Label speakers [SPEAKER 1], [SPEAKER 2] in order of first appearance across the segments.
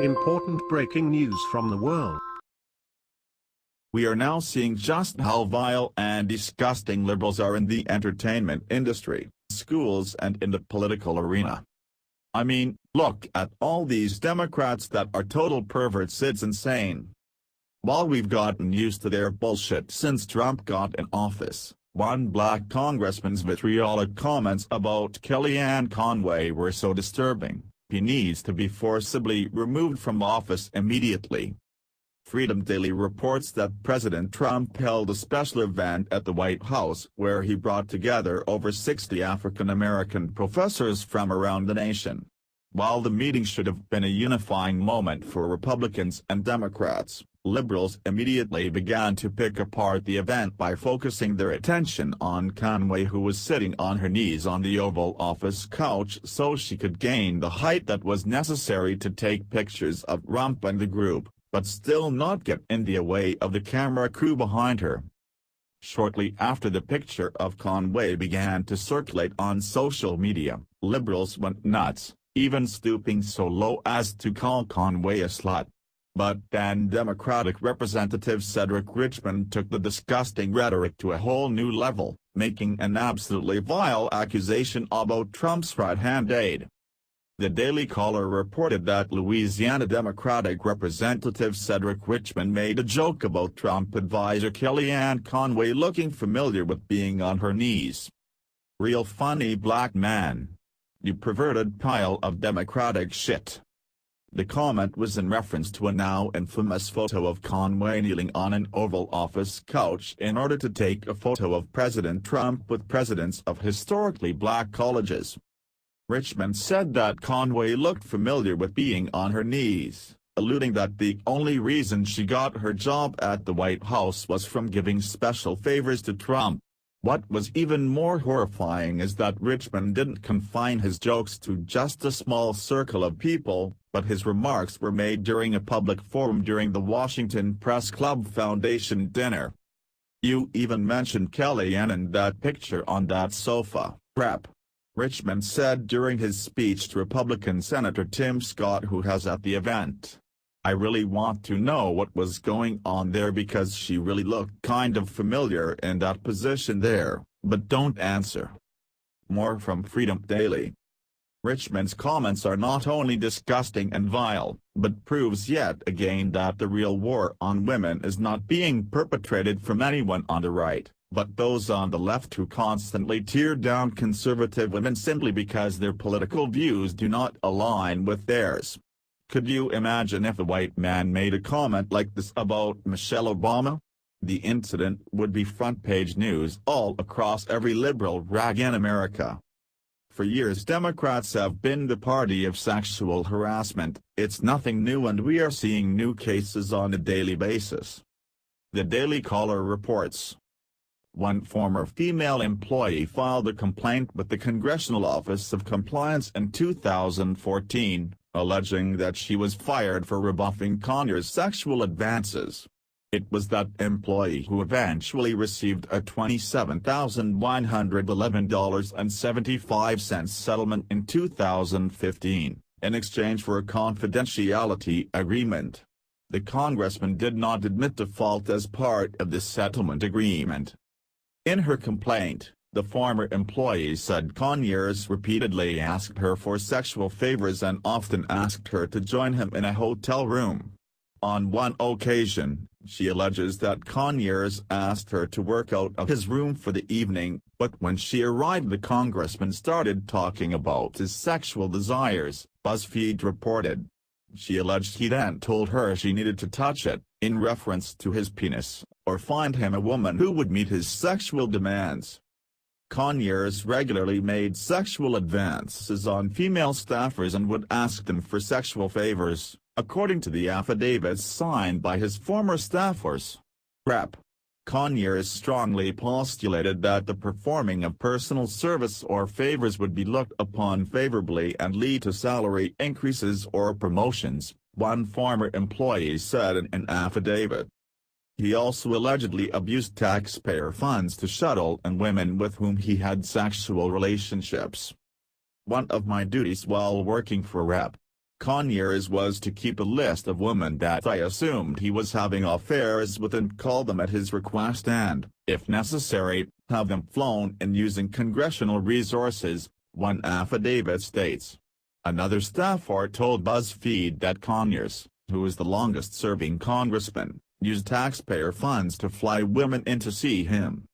[SPEAKER 1] Important breaking news from the world.
[SPEAKER 2] We are now seeing just how vile and disgusting liberals are in the entertainment industry, schools and in the political arena. I mean, look at all these Democrats that are total perverts. It's insane. While we've gotten used to their bullshit since Trump got in office, one black congressman's vitriolic comments about Kellyanne Conway were so disturbing, he needs to be forcibly removed from office immediately. Freedom Daily reports that President Trump held a special event at the White House where he brought together over 60 African-American professors from around the nation. While the meeting should have been a unifying moment for Republicans and Democrats, liberals immediately began to pick apart the event by focusing their attention on Conway, who was sitting on her knees on the Oval Office couch so she could gain the height that was necessary to take pictures of Trump and the group, but still not get in the way of the camera crew behind her. Shortly after the picture of Conway began to circulate on social media, liberals went nuts, even stooping so low as to call Conway a slut. But then Democratic Representative Cedric Richmond took the disgusting rhetoric to a whole new level, making an absolutely vile accusation about Trump's right-hand aide. The Daily Caller reported that Louisiana Democratic Representative Cedric Richmond made a joke about Trump advisor Kellyanne Conway looking familiar with being on her knees. "Real funny, black man. You perverted pile of Democratic shit." The comment was in reference to a now infamous photo of Conway kneeling on an Oval Office couch in order to take a photo of President Trump with presidents of historically black colleges. Richmond said that Conway looked familiar with being on her knees, alluding that the only reason she got her job at the White House was from giving special favors to Trump. What was even more horrifying is that Richmond didn't confine his jokes to just a small circle of people, but his remarks were made during a public forum during the Washington Press Club Foundation dinner. "You even mentioned Kellyanne in that picture on that sofa, Rep." Richmond said during his speech to Republican Senator Tim Scott, who was at the event. "I really want to know what was going on there because she really looked kind of familiar in that position there, but don't answer." More from Freedom Daily. Richmond's comments are not only disgusting and vile, but proves yet again that the real war on women is not being perpetrated from anyone on the right, but those on the left who constantly tear down conservative women simply because their political views do not align with theirs. Could you imagine if a white man made a comment like this about Michelle Obama? The incident would be front-page news all across every liberal rag in America. For years Democrats have been the party of sexual harassment. It's nothing new and we are seeing new cases on a daily basis. The Daily Caller reports. One former female employee filed a complaint with the Congressional Office of Compliance in 2014, alleging that she was fired for rebuffing Conyers' sexual advances. It was that employee who eventually received a $27,111.75 settlement in 2015, in exchange for a confidentiality agreement. The congressman did not admit to fault as part of the settlement agreement. In her complaint, the former employee said Conyers repeatedly asked her for sexual favors and often asked her to join him in a hotel room. On one occasion, she alleges that Conyers asked her to work out of his room for the evening, but when she arrived the congressman started talking about his sexual desires, BuzzFeed reported. She alleged he then told her she needed to touch it, in reference to his penis, or find him a woman who would meet his sexual demands. Conyers regularly made sexual advances on female staffers and would ask them for sexual favors, according to the affidavits signed by his former staffers. Rep. Conyers strongly postulated that the performing of personal service or favors would be looked upon favorably and lead to salary increases or promotions, one former employee said in an affidavit. He also allegedly abused taxpayer funds to shuttle and women with whom he had sexual relationships. "One of my duties while working for Rep. Conyers was to keep a list of women that I assumed he was having affairs with and call them at his request and, if necessary, have them flown in using congressional resources, one affidavit states. Another staffer told BuzzFeed that Conyers, who is the longest-serving congressman, used taxpayer funds to fly women in to see him.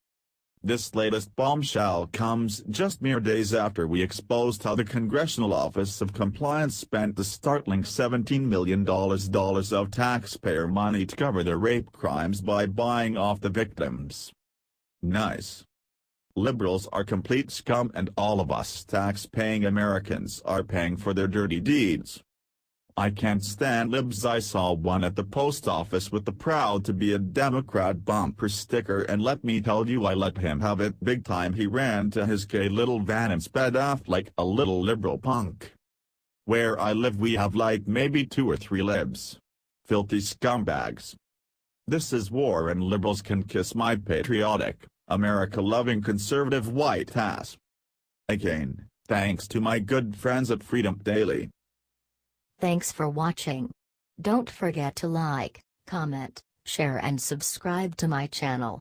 [SPEAKER 2] This latest bombshell comes just mere days after we exposed how the Congressional Office of Compliance spent the startling $17 million of taxpayer money to cover their rape crimes by buying off the victims. Nice. Liberals are complete scum and all of us tax-paying Americans are paying for their dirty deeds. I can't stand libs. I saw one at the post office with the proud to be a Democrat bumper sticker, and let me tell you, I let him have it big time. He ran to his gay little van and sped off like a little liberal punk. Where I live we have like maybe 2 or 3 libs. Filthy scumbags. This is war and liberals can kiss my patriotic, America-loving conservative white ass. Again, thanks to my good friends at Freedom Daily.
[SPEAKER 3] Thanks for watching. Don't forget to like, comment, share and subscribe to my channel.